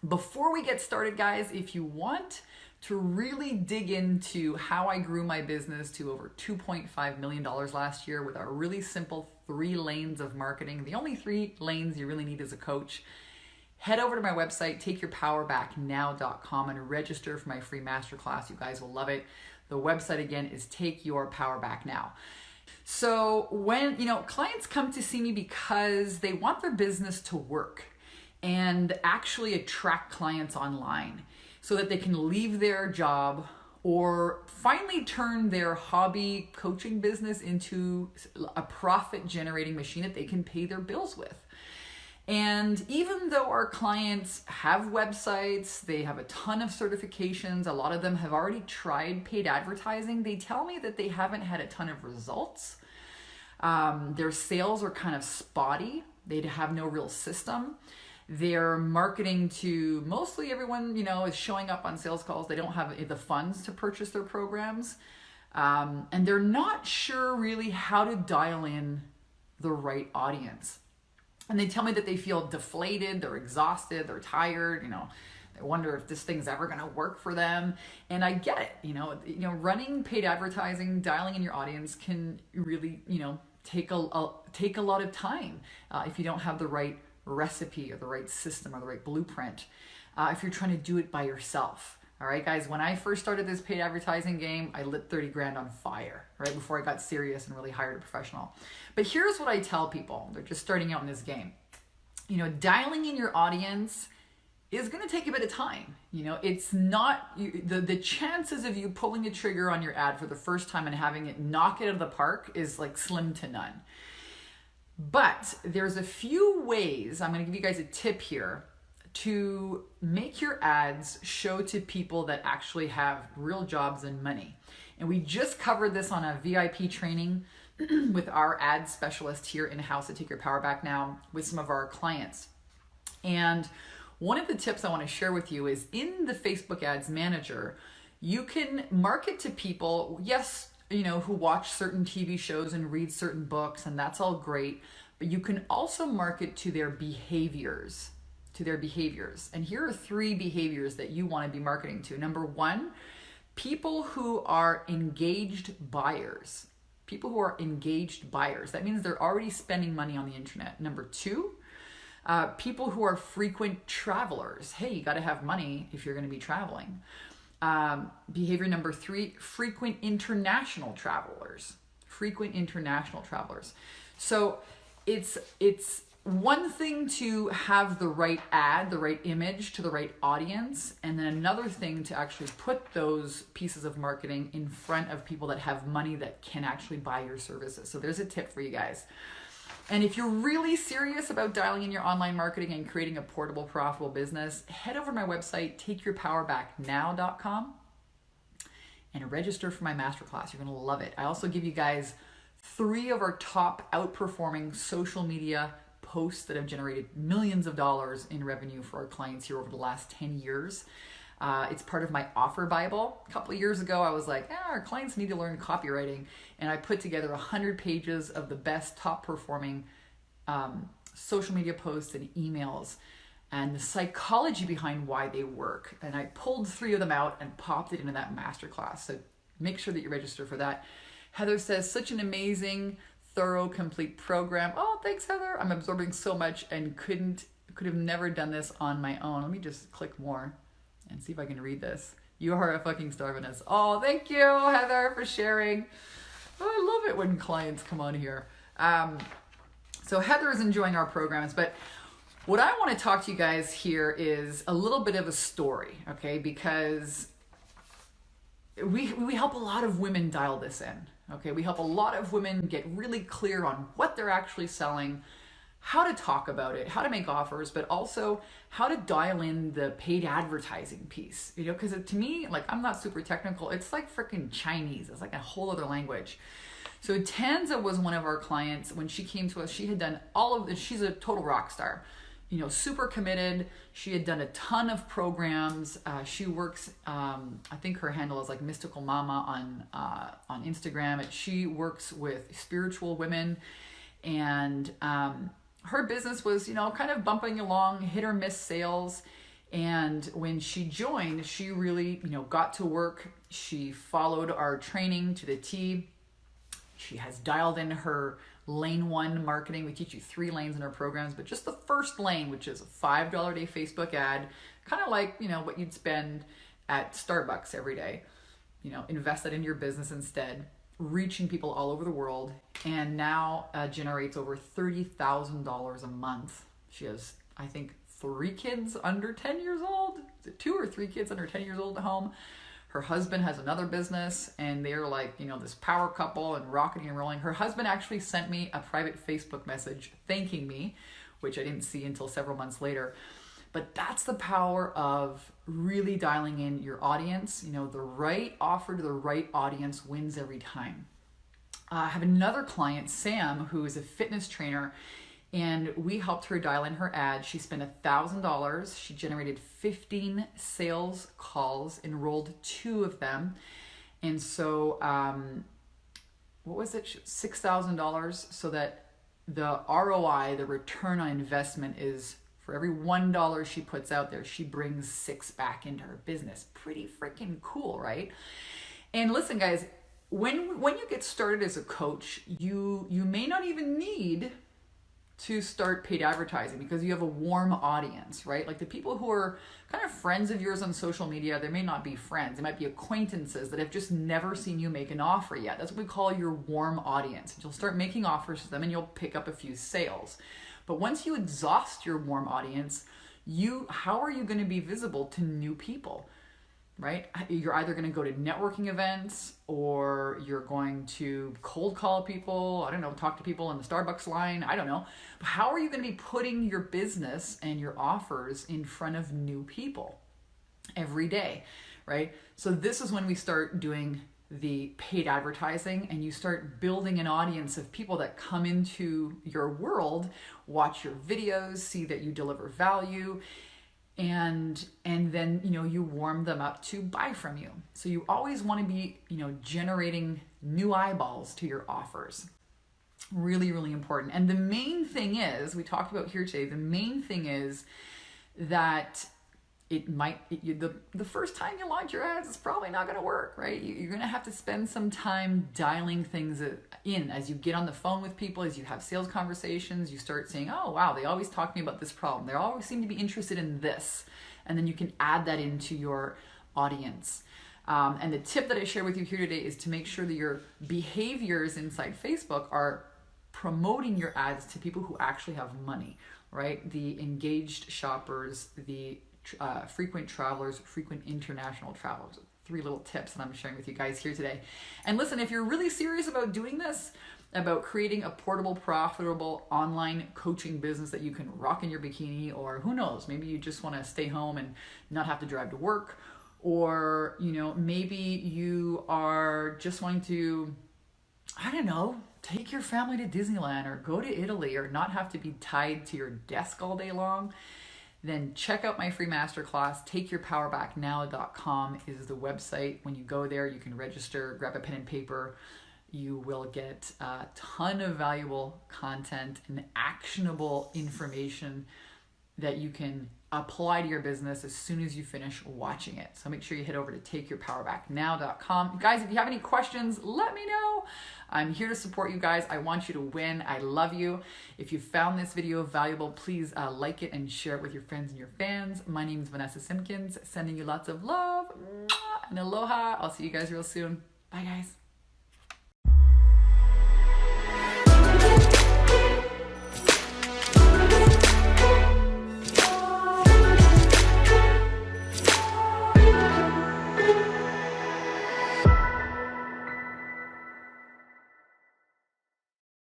Before we get started, guys, if you want to really dig into how I grew my business to over $2.5 million last year with our really simple 3 lanes of marketing, the only 3 lanes you really need as a coach, head over to my website, takeyourpowerbacknow.com, and register for my free masterclass. You guys will love it. The website again is Take Your Power Back Now. So when, clients come to see me because they want their business to work and actually attract clients online so that they can leave their job or finally turn their hobby coaching business into a profit generating machine that they can pay their bills with. And even though our clients have websites, they have a ton of certifications, a lot of them have already tried paid advertising, they tell me that they haven't had a ton of results. Their sales are kind of spotty. They have no real system. They're marketing to mostly everyone, is showing up on sales calls. They don't have the funds to purchase their programs. And they're not sure really how to dial in the right audience. And they tell me that they feel deflated, they're exhausted, they're tired, they wonder if this thing's ever going to work for them. And I get it, running paid advertising, dialing in your audience can really, take a lot of time if you don't have the right recipe or the right system or the right blueprint. If you're trying to do it by yourself. All right, guys, when I first started this paid advertising game, I lit 30 grand on fire, right? Before I got serious and really hired a professional. But here's what I tell people. They're just starting out in this game. Dialing in your audience is going to take a bit of time. It's not, the chances of you pulling the trigger on your ad for the first time and having it knock it out of the park is like slim to none. But there's a few ways, I'm going to give you guys a tip here, to make your ads show to people that actually have real jobs and money. And we just covered this on a VIP training with our ad specialist here in-house at Take Your Power Back Now with some of our clients. And one of the tips I want to share with you is in the Facebook Ads Manager, you can market to people, yes, who watch certain TV shows and read certain books, and that's all great, but you can also market to their behaviors. And here are 3 behaviors that you want to be marketing to. Number 1, people who are engaged buyers. That means they're already spending money on the internet. Number 2, people who are frequent travelers. Hey, you got to have money if you're going to be traveling. Behavior number 3, frequent international travelers. So it's one thing to have the right ad, the right image to the right audience, and then another thing to actually put those pieces of marketing in front of people that have money that can actually buy your services. So there's a tip for you guys. And if you're really serious about dialing in your online marketing and creating a portable, profitable business, head over to my website, takeyourpowerbacknow.com, and register for my masterclass. You're going to love it. I also give you guys 3 of our top outperforming social media posts that have generated millions of dollars in revenue for our clients here over the last 10 years. It's part of my offer Bible. A couple of years ago, I was like, our clients need to learn copywriting. And I put together 100 pages of the best top performing social media posts and emails and the psychology behind why they work. And I pulled 3 of them out and popped it into that masterclass. So make sure that you register for that. Heather says, such an amazing, thorough, complete program. Oh, thanks, Heather. I'm absorbing so much and could have never done this on my own. Let me just click more and see if I can read this. You are a fucking star, Vanessa. Oh, thank you, Heather, for sharing. Oh, I love it when clients come on here. So Heather is enjoying our programs, but what I want to talk to you guys here is a little bit of a story, okay? Because we help a lot of women dial this in. Okay, we help a lot of women get really clear on what they're actually selling, how to talk about it, how to make offers, but also how to dial in the paid advertising piece. Because to me, like, I'm not super technical. It's like freaking Chinese. It's like a whole other language. So Tanza was one of our clients. When she came to us, she had done all of this. She's a total rock star. Super committed. She had done a ton of programs. She works, I think her handle is like Mystical Mama on Instagram. And she works with spiritual women, and her business was, kind of bumping along, hit or miss sales. And when she joined, she really, got to work. She followed our training to the T. She has dialed in her lane 1 marketing. We teach you 3 lanes in our programs, but just the first lane, which is a $5 a day Facebook ad, kind of like, what you'd spend at Starbucks every day. Invest that in your business instead, reaching people all over the world, and now generates over $30,000 a month. She has, I think, 3 kids under 10 years old. Is it 2 or 3 kids under 10 years old at home? Her husband has another business, and they're like, this power couple and rocketing and rolling. Her husband actually sent me a private Facebook message thanking me, which I didn't see until several months later. But that's the power of really dialing in your audience. The right offer to the right audience wins every time. I have another client, Sam, who is a fitness trainer, and we helped her dial in her ad. She spent $1,000. She generated 15 sales calls, enrolled 2 of them. And so, what was it? $6,000, so that the ROI, the return on investment, is for every $1 she puts out there, she brings 6 back into her business. Pretty freaking cool, right? And listen, guys, when you get started as a coach, you may not even need to start paid advertising because you have a warm audience, right? Like the people who are kind of friends of yours on social media, they may not be friends. They might be acquaintances that have just never seen you make an offer yet. That's what we call your warm audience. You'll start making offers to them and you'll pick up a few sales. But once you exhaust your warm audience, how are you going to be visible to new people? Right? You're either going to go to networking events, or you're going to cold call people, talk to people in the Starbucks line, I don't know. But how are you going to be putting your business and your offers in front of new people every day, right? So this is when we start doing the paid advertising, and you start building an audience of people that come into your world, watch your videos, see that you deliver value, and then you warm them up to buy from you. So you always want to be generating new eyeballs to your offers. Really, really important. And the main thing is, we talked about here today, the main thing is that the first time you launch your ads, it's probably not going to work, right? You're going to have to spend some time dialing things in as you get on the phone with people, as you have sales conversations. You start saying, oh, wow, they always talk to me about this problem. They always seem to be interested in this. And then you can add that into your audience. And the tip that I share with you here today is to make sure that your behaviors inside Facebook are promoting your ads to people who actually have money, right? The engaged shoppers, the frequent travelers, frequent international travelers. 3 little tips that I'm sharing with you guys here today. And listen, if you're really serious about doing this, about creating a portable, profitable online coaching business that you can rock in your bikini, or who knows, maybe you just want to stay home and not have to drive to work, or maybe you are just wanting to, take your family to Disneyland or go to Italy, or not have to be tied to your desk all day long. Then check out my free masterclass. TakeYourPowerBackNow.com is the website. When you go there, you can register, grab a pen and paper. You will get a ton of valuable content and actionable information that you can apply to your business as soon as you finish watching it. So make sure you head over to TakeYourPowerBackNow.com. Guys, if you have any questions, let me know. I'm here to support you guys. I want you to win. I love you. If you found this video valuable, please like it and share it with your friends and your fans. My name is Vanessa Simpkins, sending you lots of love and aloha. I'll see you guys real soon. Bye, guys.